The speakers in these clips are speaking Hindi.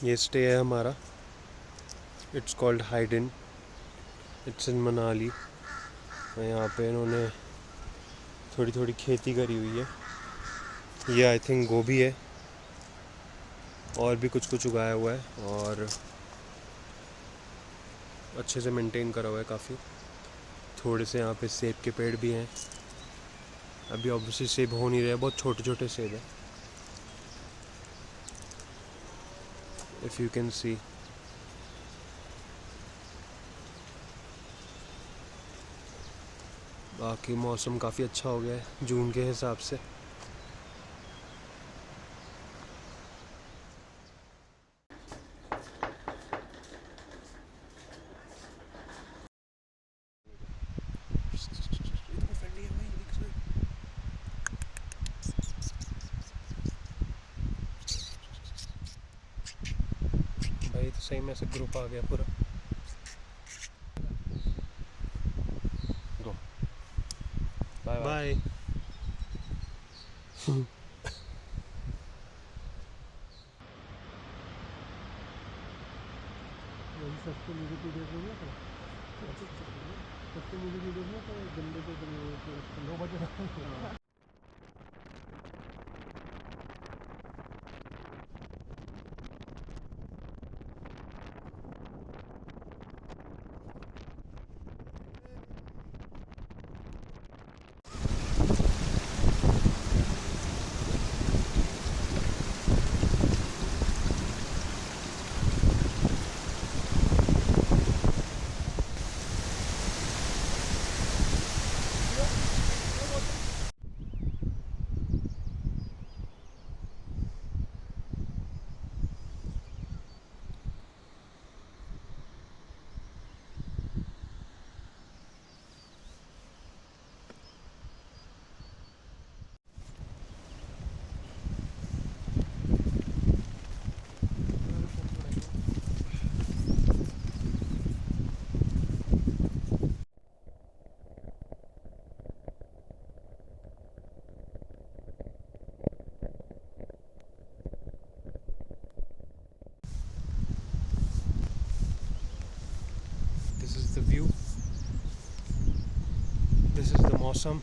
ये स्टे है हमारा, it's called hidden, it's in Manali. यहाँ पे इन्होंने थोड़ी थोड़ी खेती करी हुई है। ये आई थिंक गोभी है, और भी कुछ कुछ उगाया हुआ है, और अच्छे से मेंटेन करा हुआ है काफ़ी। थोड़े से यहाँ पे सेब के पेड़ भी हैं। अभी ऑब्वियसली सेब हो नहीं रहे, बहुत छोटे छोटे सेब हैं, इफ़ यू कैन सी। बाकी मौसम काफ़ी अच्छा हो गया है जून के हिसाब से। भाई तो सही में से ग्रुप आ गया पूरा। Bye bye. सबसे म्यूजिक वीडियो में सबसे म्यूजिक वीडियो में तो गंदे के 9 बजे। This is the view. This is the मौसम।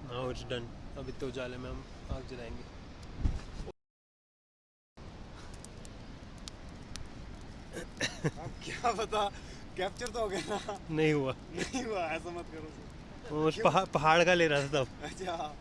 Now it's done. अब इतने उजाले में हम आग जलाएंगे। अब क्या पता, कैप्चर तो हो गया ना। नहीं हुआ। नहीं हुआ, ऐसा मत करो। वो उस पहाड़ का ले रहा था तब। अच्छा।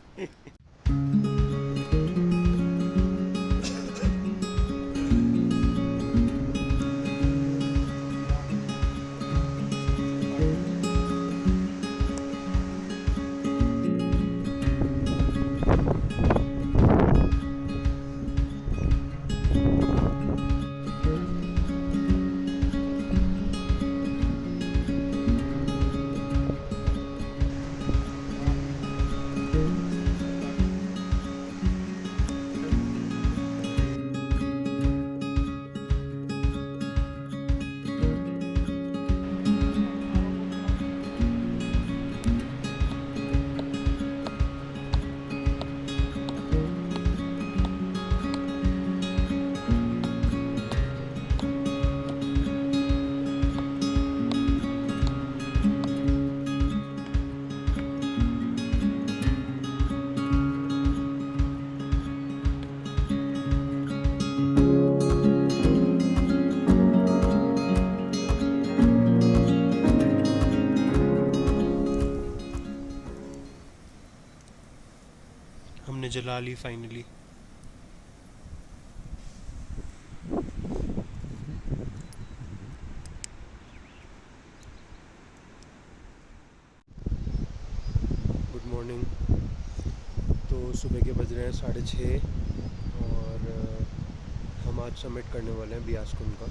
हमने जला ली फाइनली। Good morning. तो सुबह के बज रहे हैं 6:30 और हम आज सबमिट करने वाले हैं बियासकुंड का।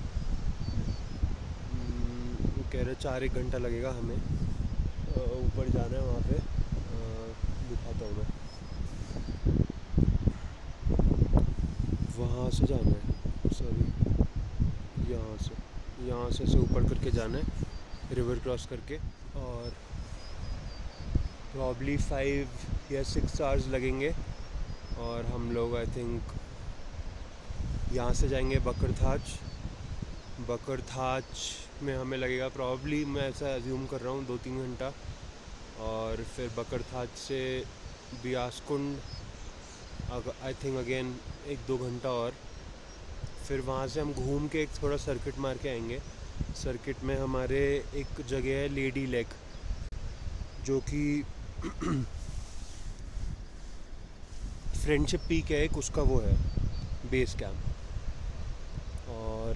वो कह रहे 4-1 घंटा लगेगा हमें ऊपर जाना है। वहाँ पे दिखाता हूँ मैं, वहाँ से जाना है, सॉरी यहाँ से ऊपर करके जाना है, रिवर क्रॉस करके, और प्रॉब्ली 5 या 6 आवर्स लगेंगे। और हम लोग आई थिंक यहाँ से जाएंगे बकरथाच में हमें लगेगा प्रॉब्ली, मैं ऐसा अज्यूम कर रहा हूँ, 2-3 घंटा। और फिर बकरथाच से बियासकुंड आई थिंक अगेन 1-2 घंटा। और फिर वहाँ से हम घूम के एक थोड़ा सर्किट मार के आएंगे। सर्किट में हमारे एक जगह है लेडी लेक, जो कि फ्रेंडशिप पीक है एक, उसका वो है बेस कैंप। और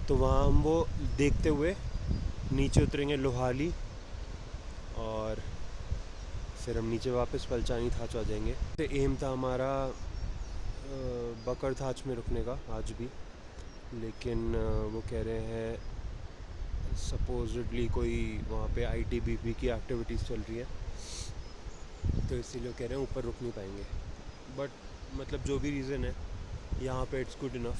तो वहाँ हम वो देखते हुए नीचे उतरेंगे लोहाली, और फिर हम नीचे वापस पलचानी थाच आ जाएंगे। तो एम था हमारा बकरथाच में रुकने का आज भी, लेकिन वो कह रहे हैं सपोजिटली कोई वहाँ पे ITBP की एक्टिविटीज़ चल रही है, तो इसीलिए कह रहे हैं ऊपर रुक नहीं पाएंगे। बट मतलब जो भी रीज़न है, यहाँ पे इट्स गुड इनफ।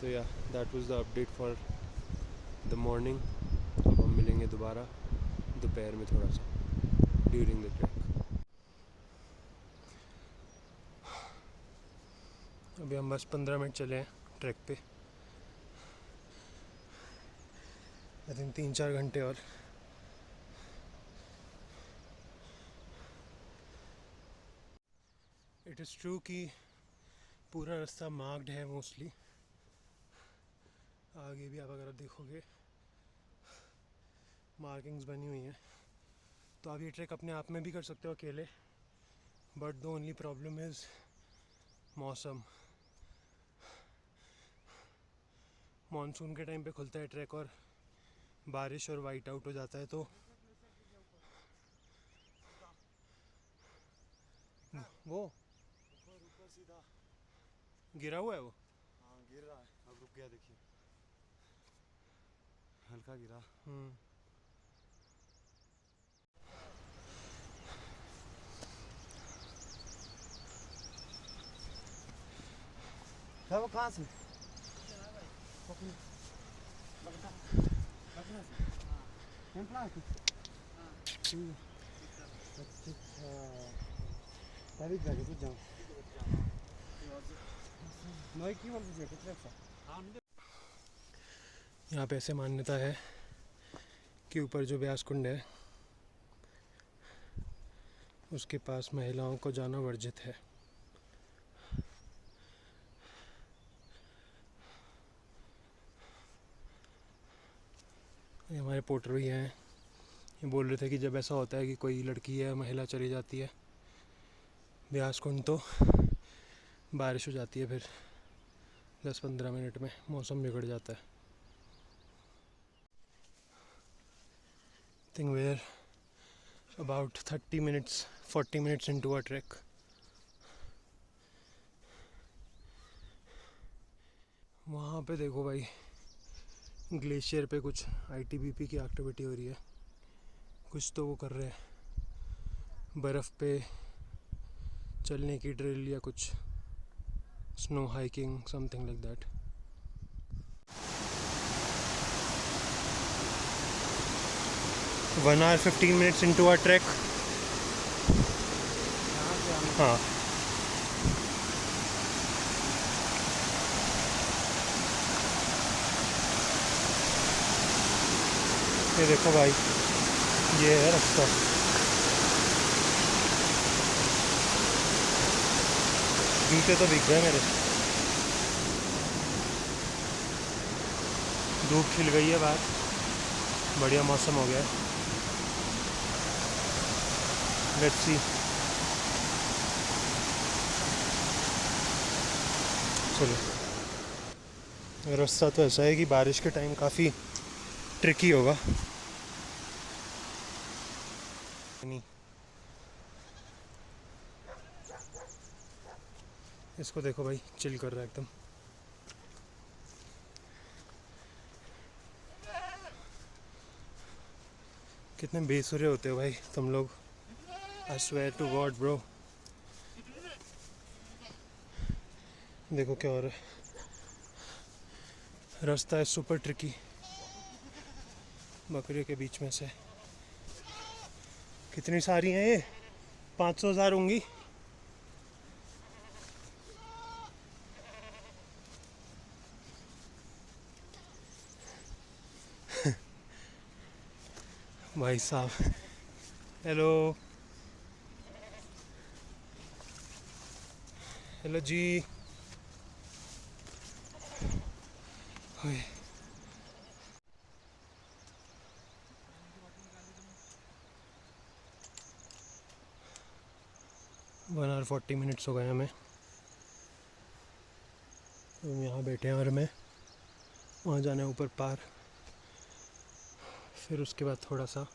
तो या that was the update for the morning. अब हम मिलेंगे दोबारा दोपहर में थोड़ा सा ड्यूरिंग द ट्रैक। अभी हम बस 15 मिनट चले हैं ट्रैक पे। आई थिंक 3-4 घंटे और। इट इज़ ट्रू कि पूरा रास्ता मार्क्ड है मोस्टली। आगे भी आप अगर देखोगे मार्किंग्स बनी हुई हैं, तो आप ये ट्रैक अपने आप में भी कर सकते हो अकेले। But the only problem is मौसम। मॉनसून के टाइम पे खुलता है ट्रैक और बारिश और वाइट आउट हो जाता है, तो वो ऊपर सीधा गिरा हुआ है वो। हाँ गिर रहा है, अब रुक गया, देखिए हल्का गिरा। वो कहाँ से यहाँ पे ऐसे मान्यता है कि ऊपर जो ब्यासकुंड है उसके पास महिलाओं को जाना वर्जित है। ये हमारे पोर्टर भी हैं, ये बोल रहे थे कि जब ऐसा होता है कि कोई लड़की या महिला चली जाती है ब्यासकुंड, तो बारिश हो जाती है, फिर 10-15 मिनट में मौसम बिगड़ जाता है। I think we're about 40 minutes into our trek. वहाँ पे देखो भाई, ग्लेशियर पे कुछ ITBP की एक्टिविटी हो रही है। कुछ तो वो कर रहे हैं, बर्फ़ पे चलने की ड्रिल या कुछ snow hiking, something like that. 1 hour 15 minutes into our trek. हाँ, ये देखो भाई, ये है रास्ता। जूते तो भीग गए मेरे। धूप खिल गई है बाहर, बढ़िया मौसम हो गया है। लेट्स सी चलो, रास्ता तो ऐसा है कि बारिश के टाइम काफ़ी ट्रिकी होगा। नहीं, इसको देखो भाई, चिल कर रहा है एकदम। कितने बेसुरे होते हो भाई तुम लोग, I swear to God bro. देखो क्या हो रहा है, रास्ता है सुपर ट्रिकी, बकरियों के बीच में से। कितनी सारी हैं ये, 500,000 होंगी। भाई साहब, हेलो हेलो जी। ओए, 1 hour 40 minutes हो गए हमें। हम यहाँ बैठे हैं और हमें वहाँ जाना है ऊपर पार, फिर उसके बाद थोड़ा सा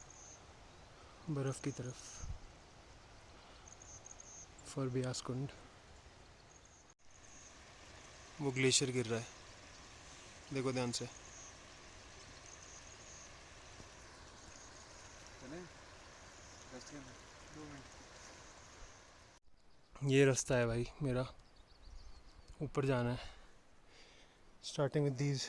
बर्फ़ की तरफ फॉर ब्यास कुंड। वो ग्लेशियर गिर रहा है, देखो ध्यान से। ये रास्ता है भाई मेरा, ऊपर जाना है, स्टार्टिंग विद दीज।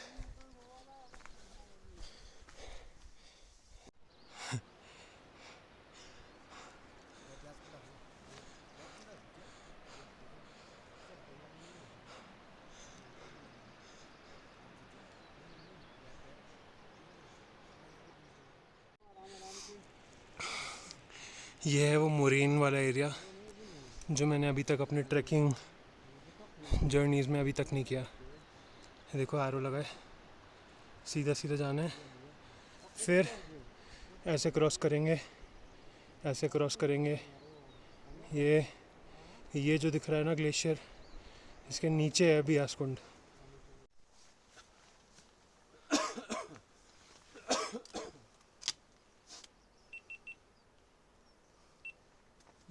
ये है वो मोरेन वाला एरिया जो मैंने अभी तक अपने ट्रैकिंग जर्नीज़ में अभी तक नहीं किया। देखो एरो लगा है, सीधा सीधा जाना है, फिर ऐसे क्रॉस करेंगे, ऐसे क्रॉस करेंगे। ये जो दिख रहा है ना ग्लेशियर, इसके नीचे है ब्यास कुंड।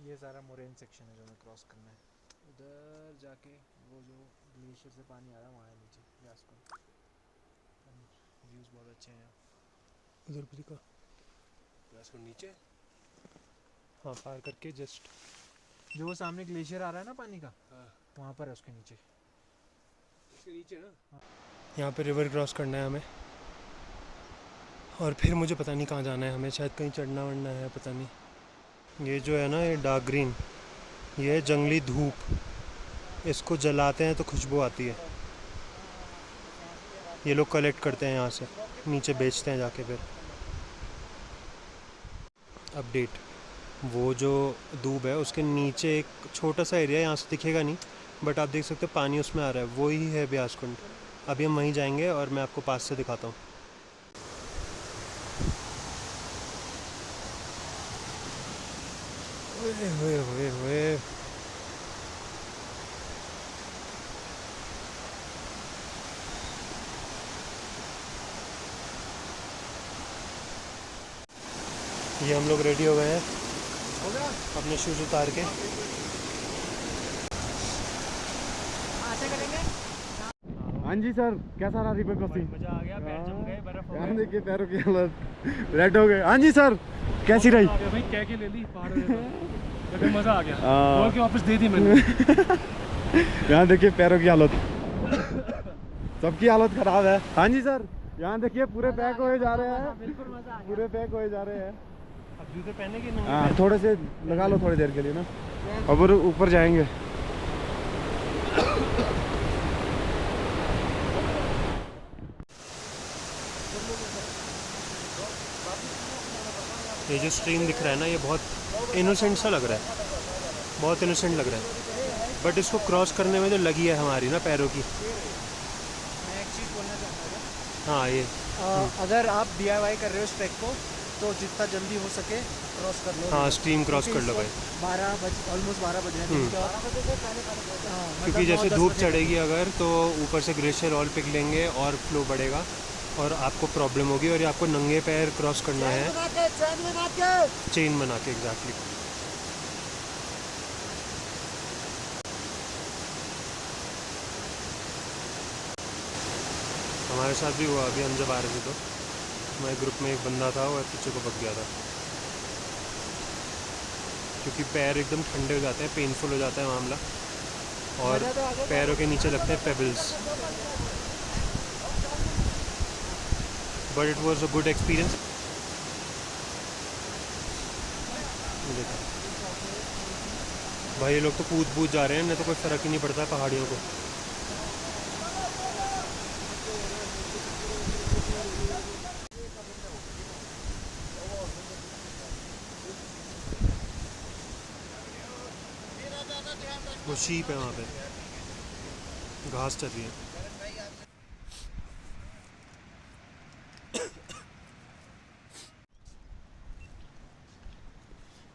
ये सारा मोरेन सेक्शन है जो हमें क्रॉस करना है। उधर जाके वो जो ग्लेशियर से पानी आ रहा है वहाँ है नीचे ब्यास कुंड। व्यूज़ बहुत अच्छे हैं यहाँ। उधर भी दिखा ब्यास कुंड नीचे, हाँ पार करके जस्ट जो वो सामने ग्लेशियर आ रहा है ना पानी का, हाँ वहाँ पर है उसके नीचे। इसके नीचे ना, यहाँ पे रिवर क्रॉस करना है हमें, और फिर मुझे पता नहीं कहाँ जाना है हमें, शायद कहीं चढ़ना वढ़ना है, पता नहीं। ये जो है ना, ये डार्क ग्रीन, ये है जंगली धूप, इसको जलाते हैं तो खुशबू आती है। ये लोग कलेक्ट करते हैं यहाँ से, नीचे बेचते हैं जाके। फिर अपडेट, वो जो दूब है उसके नीचे एक छोटा सा एरिया, यहाँ से दिखेगा नहीं बट आप देख सकते हो पानी उसमें आ रहा है, वो ही है ब्यास कुंड। अभी हम वहीं जाएंगे और मैं आपको पास से दिखाता हूँ। ओए ये हम लोग रेडी हो गए हैं अपने शूज उतार के। हाँ जी सर, कैसा रहा रिवर क्रॉसिंग? मजा आ गया, पैर जम गए, बर्फ हो यार देखिए पैरों की हालत रेड हो गए। हाँ जी सर, कैसी रही? भाई कह के ले ली पहाड़ लेकिन मजा आ गया, हाँ। बोल के वापस दे दी मैंने। यहाँ देखिए पैरों की हालत, सबकी हालत खराब है। हाँ जी सर, यहाँ देखिए पूरे पैक हुए जा रहे हैं, बिल्कुल मजा आ गया। पूरे पैक हुए जा रहे हैं। अब जूते पहने कि नहीं? हाँ थोड़े से लगा लो थोड़ी देर के लिए ना, और ऊपर जाएंगे। ये जो स्ट्रीम दिख रहा है ना, ये बहुत इनोसेंट सा लग रहा है, बहुत इनोसेंट लग रहा है, बट इसको क्रॉस करने में जो लगी है हमारी ना पैरों की। मैं एक चीज़ बोलना चाहूँगा, हाँ ये अगर आप DIY कर रहे हो इस ट्रैक को तो जितना जल्दी हो सके क्रॉस कर लो। हाँ स्ट्रीम क्रॉस कर लो भाई, 12 बज रहे हैं दिन के। और हाँ, क्योंकि मतलब जैसे 9-10 धूप बजे चढ़ेगी अगर तो ऊपर से ग्लेशियर ऑल पिघलेंगे लेंगे और फ्लो बढ़ेगा और आपको प्रॉब्लम होगी। और ये आपको नंगे पैर क्रॉस करना है, चेन बना के एग्जैक्टली। हमारे साथ भी हुआ, अभी हम जब आ रहे थे तो हमारे ग्रुप में एक बंदा था वो पीछे को पक गया था, क्योंकि पैर एकदम ठंडे हो जाते हैं, पेनफुल हो जाता है मामला, और पैरों के नीचे लगते हैं pebbles. But it was a good experience. भाई ये लोग तो कूद कूद जा रहे हैं, नहीं तो कोई फ़र्क ही नहीं पड़ता है पहाड़ियों को। वो शीप है वहाँ पे, घास चल रही है।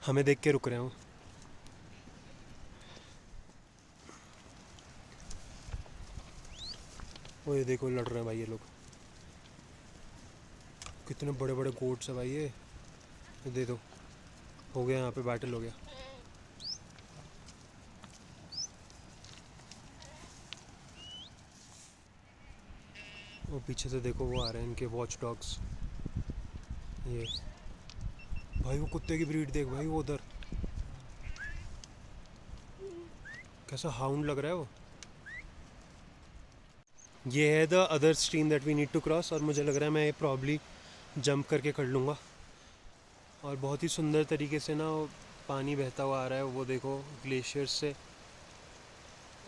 हमें देख के रुक रहे हो। वो ये देखो लड़ रहे हैं भाई ये लोग, कितने बड़े बड़े गोट्स है भाई ये दे दो। हो गया यहाँ पे बैटल हो गया। वो पीछे से देखो वो आ रहे हैं इनके वॉच डॉग्स। ये भाई वो कुत्ते की ब्रीड देख भाई, वो उधर कैसा हाउंड लग रहा है वो। ये है the other stream that we need to cross, और मुझे लग रहा है मैं ये प्रॉब्ली जंप करके कर लूँगा। और बहुत ही सुंदर तरीके से ना वो पानी बहता हुआ आ रहा है, वो देखो ग्लेशियर से।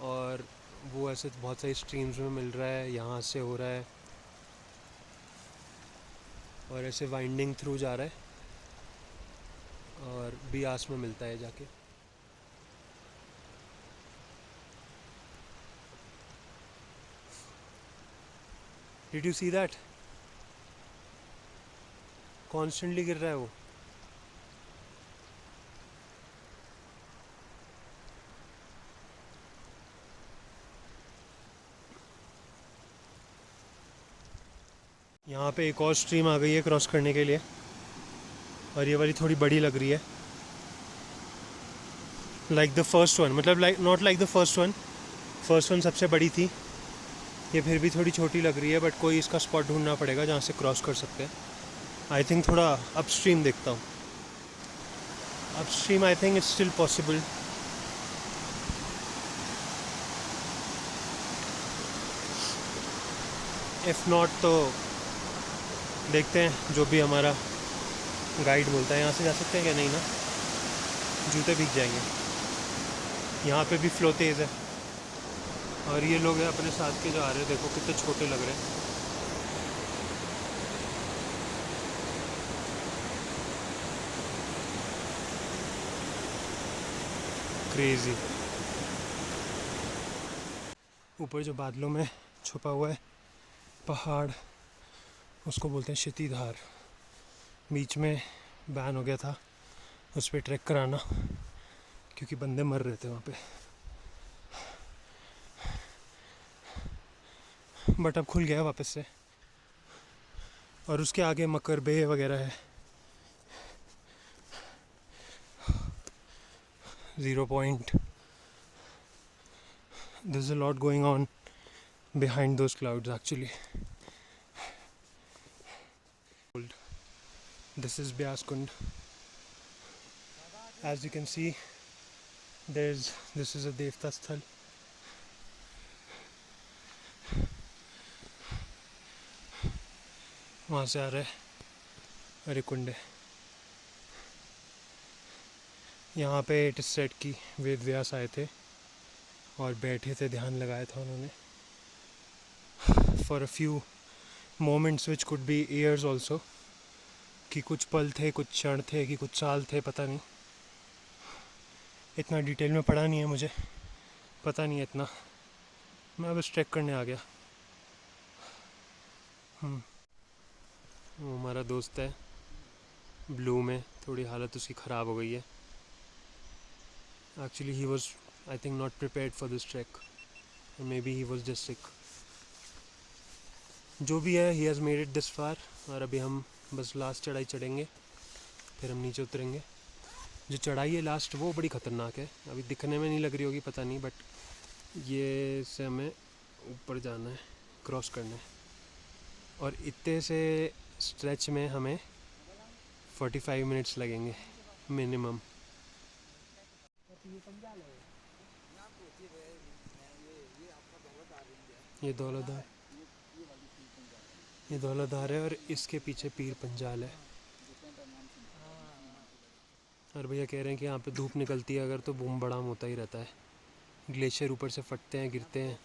और वो ऐसे बहुत सारी स्ट्रीम्स में मिल रहा है, यहाँ से हो रहा है और ऐसे वाइंडिंग थ्रू जा रहा है और बियास में मिलता है जाके। Did you see that? Constantly गिर रहा है वो। यहाँ पे एक और स्ट्रीम आ गई है क्रॉस करने के लिए, और ये वाली थोड़ी बड़ी लग रही है, लाइक द फर्स्ट वन, मतलब like not like the first one सबसे बड़ी थी, ये फिर भी थोड़ी छोटी लग रही है। बट कोई इसका स्पॉट ढूंढना पड़ेगा जहाँ से क्रॉस कर सकते हैं। आई थिंक थोड़ा अपस्ट्रीम देखता हूँ, upstream I think it's still possible. If not तो देखते हैं जो भी हमारा गाइड बोलता है। यहाँ से जा सकते हैं क्या? नहीं ना, जूते भीग जाएंगे। यहाँ पे भी फ्लो तेज़ है, और ये लोग हैं अपने साथ के जो आ रहे हैं, देखो कितने छोटे लग रहे हैं। क्रेजी। ऊपर जो बादलों में छुपा हुआ है पहाड़, उसको बोलते हैं क्षितिधार। बीच में बैन हो गया था उस पर ट्रैक कराना, क्योंकि बंदे मर रहे थे वहाँ पे। बट अब खुल गया वापस से, और उसके आगे मकर बे वगैरह है। 0 point. There's a lot going on behind those clouds actually. This is Byas Kund. As you can see, this is a Devta Sthal. वहाँ से आ रहा है अरिकुंडे। यहाँ पे इट इज सेड की वेद व्यास आए थे और बैठे थे, ध्यान लगाया था उन्होंने for a few moments which could be years also, कि कुछ पल थे, कुछ क्षण थे, कि कुछ साल थे, पता नहीं। इतना डिटेल में पढ़ा नहीं है, मुझे पता नहीं है इतना। मैं बस ट्रैक करने आ गया। वो हमारा दोस्त है ब्लू में थोड़ी हालत उसकी ख़राब हो गई है। Actually he was I think not prepared for this track, maybe he was just sick. जो भी है, he has made it this far. और अभी हम बस लास्ट चढ़ाई चढ़ेंगे, फिर हम नीचे उतरेंगे। जो चढ़ाई है लास्ट, वो बड़ी ख़तरनाक है। अभी दिखने में नहीं लग रही होगी, पता नहीं, बट ये से हमें ऊपर जाना है, क्रॉस करना है। और इतने से स्ट्रेच में हमें 45 मिनट्स लगेंगे मिनिमम। ये दौलतधार है और इसके पीछे पीर पंजाल है। और भैया कह रहे हैं कि यहाँ पे धूप निकलती है अगर, तो बूम बड़ाम होता ही रहता है। ग्लेशियर ऊपर से फटते हैं, गिरते हैं,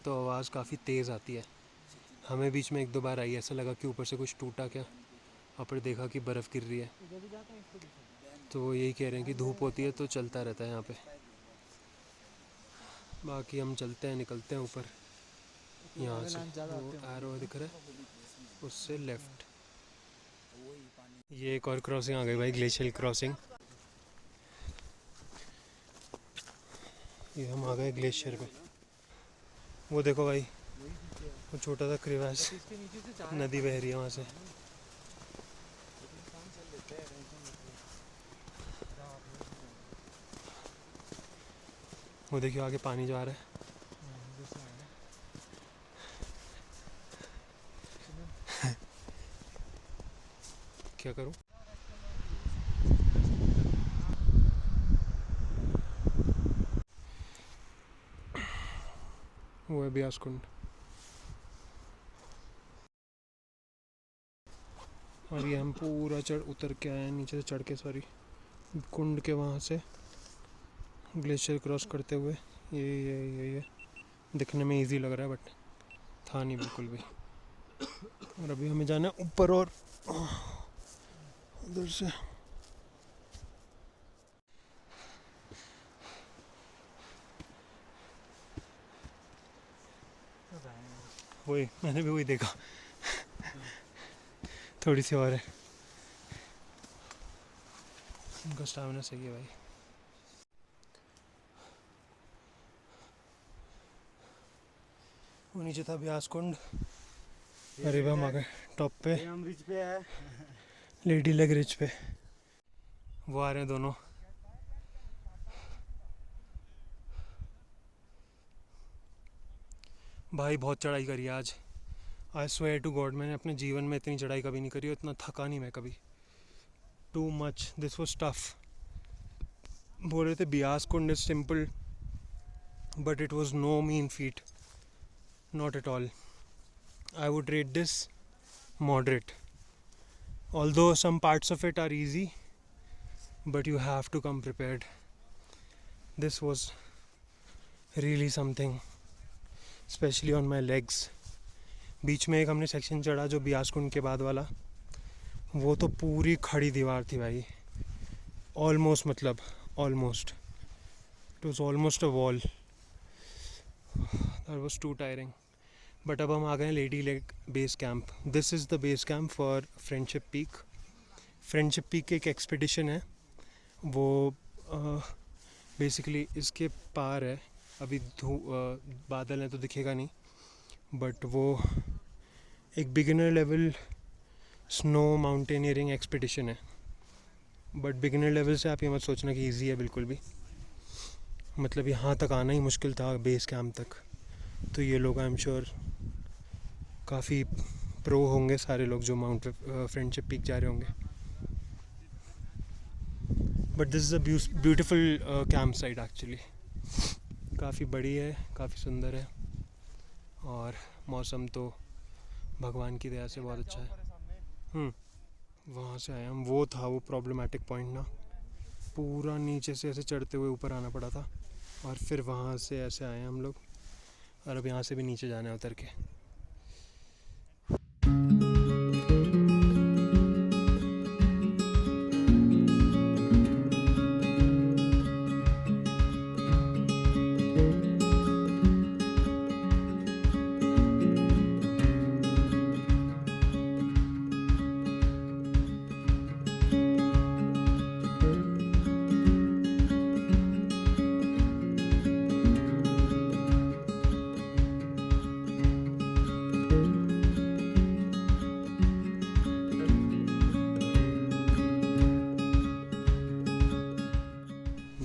तो आवाज़ काफ़ी तेज़ आती है। हमें बीच में 1-2 बार आई, ऐसा लगा कि ऊपर से कुछ टूटा क्या, और फिर देखा कि बर्फ़ गिर रही है। तो वो यही कह रहे हैं कि धूप होती है तो चलता रहता है यहाँ पे। बाकी हम चलते हैं, निकलते हैं ऊपर यहाँ से। वो एरो दिख रहा है उससे लेफ़्ट। ये एक और क्रॉसिंग आ गई भाई, ग्लेशियल क्रॉसिंग। ये हम आ गए ग्लेशियर पे। वो देखो भाई, वो छोटा सा क्रिवास नदी बह रही है वहाँ से। वो देखियो आगे पानी जा रहा है। क्या करूँ? वो है ब्यास कुंड। और ये हम पूरा उतर के आए हैं नीचे से, चढ़ के, सॉरी, कुंड के वहाँ से ग्लेशियर क्रॉस करते हुए। ये दिखने में इजी लग रहा है, बट था नहीं बिल्कुल भी। और अभी हमें जाना है ऊपर, और उधर से वही, मैंने भी वही देखा। थोड़ी सी और है। उनका स्टैमिना सही है भाई। वो नीचे था ब्यास कुंड। अरे हम आ गए टॉप पे, हम रिच पे है। लेडी लेग रिच पे। वो आ रहे हैं दोनों। भाई बहुत चढ़ाई करी आज। आई स्वेयर टू गॉड, मैंने अपने जीवन में इतनी चढ़ाई कभी नहीं करी और इतना थका नहीं मैं कभी। Too much, this was tough. बोल रहे थे Beas Kund is simple, but it was no mean feat, not at all. I would rate this moderate. Although some parts of it are easy, but you have to come prepared. This was really something, especially on my legs. बीच में एक हमने सेक्शन चढ़ा जो ब्यास कुंड के बाद वाला, वो तो पूरी खड़ी दीवार थी भाई, ऑलमोस्ट, मतलब almost, it was almost a wall. That was too tiring. But अब हम आ गए lady lake base camp. This is the base camp for friendship peak. Friendship peak एक एक्सपीडिशन है, वो बेसिकली इसके पार है। अभी बादल हैं तो दिखेगा नहीं, बट वो एक beginner level snow mountaineering expedition है। बट बिगिनर लेवल से आप ये मत सोचना कि इजी है, बिल्कुल भी। मतलब यहाँ तक आना ही मुश्किल था, बेस कैंप तक। तो ये लोग आई एम श्योर काफ़ी प्रो होंगे, सारे लोग जो माउंट फ्रेंडशिप पीक जा रहे होंगे। But this is a beautiful camp site actually. काफ़ी बड़ी है, काफ़ी सुंदर है, और मौसम तो भगवान की दया से बहुत अच्छा है। वहाँ से आए हम, वो था वो प्रॉब्लमेटिक पॉइंट ना, पूरा नीचे से ऐसे चढ़ते हुए ऊपर आना पड़ा था, और फिर वहाँ से ऐसे आए हम लोग, और अब यहाँ से भी नीचे जाना है उतर के।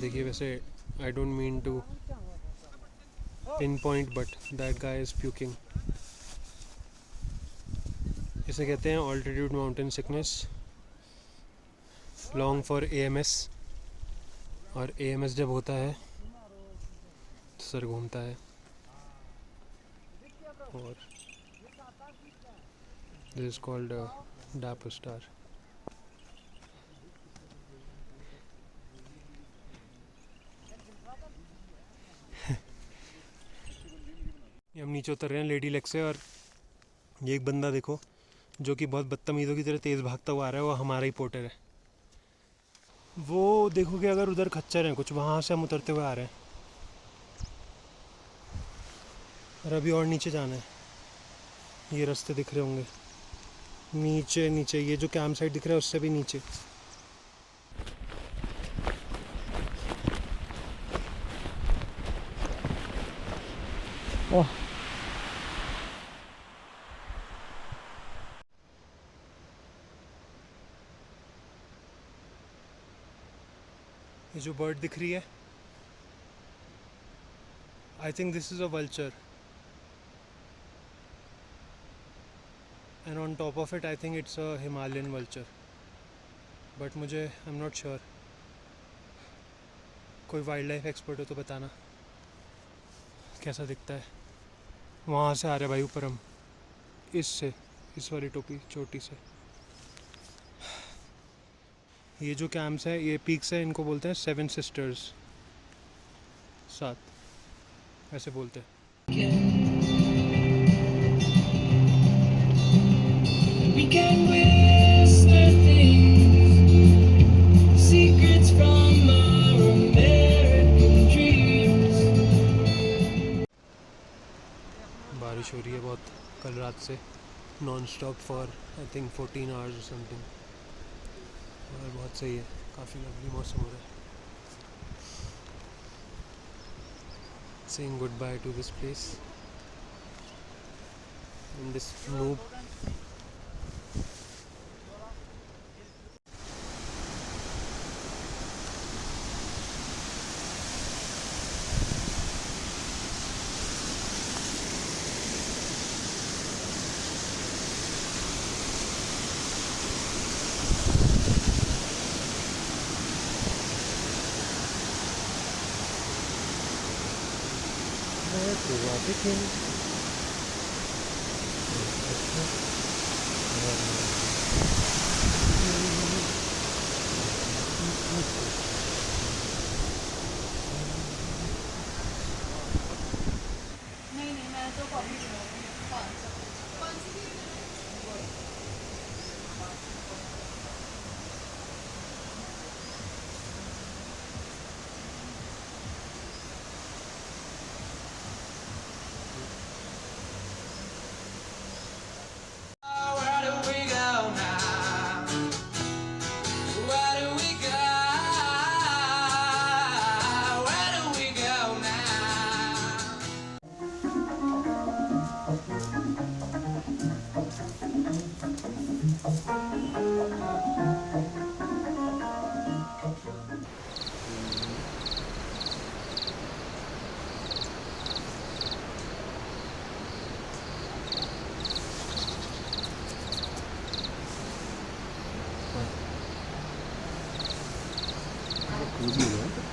देखिए वैसे I don't mean to pinpoint but that guy is puking. इसे कहते हैं altitude mountain sickness, long for AMS। और AMS जब होता है तो सर घूमता है। और दिस इज कॉल्ड डापर स्टार। हम नीचे उतर रहे हैं लेडी लेक से, और ये एक बंदा देखो जो कि बहुत बदतमीज़ों की तरह तेज़ भागता हुआ आ रहा है, वो हमारा ही पोर्टर है। वो देखोगे अगर उधर खच्चर हैं कुछ, वहाँ से हम उतरते हुए आ रहे हैं। और अभी और नीचे जाना है। ये रास्ते दिख रहे होंगे नीचे नीचे, ये जो कैंप साइट दिख रहा है उससे भी नीचे। ओह ये जो बर्ड दिख रही है, I think this is a vulture, and on top of it I think it's a Himalayan vulture, but मुझे आई एम नॉट श्योर। कोई वाइल्ड लाइफ एक्सपर्ट हो तो बताना कैसा दिखता है। वहाँ से आ रहे भाई ऊपर हम, इससे, इस वाली टोपी चोटी से। ये जो कैंप्स है, ये पीक्स है, इनको बोलते हैं 7 सिस्टर्स, 7 ऐसे बोलते हैं। We can whisper things, secrets from our American dreams. बारिश हो रही है बहुत कल रात से, non stop for I think 14 hours something, और बहुत सही है, काफ़ी लवली मौसम हो रहा है। Saying goodbye to this place and this noob. नहीं मैं तो कॉफी पीऊंगी 500 कौन सी कूद नहीं रहा है।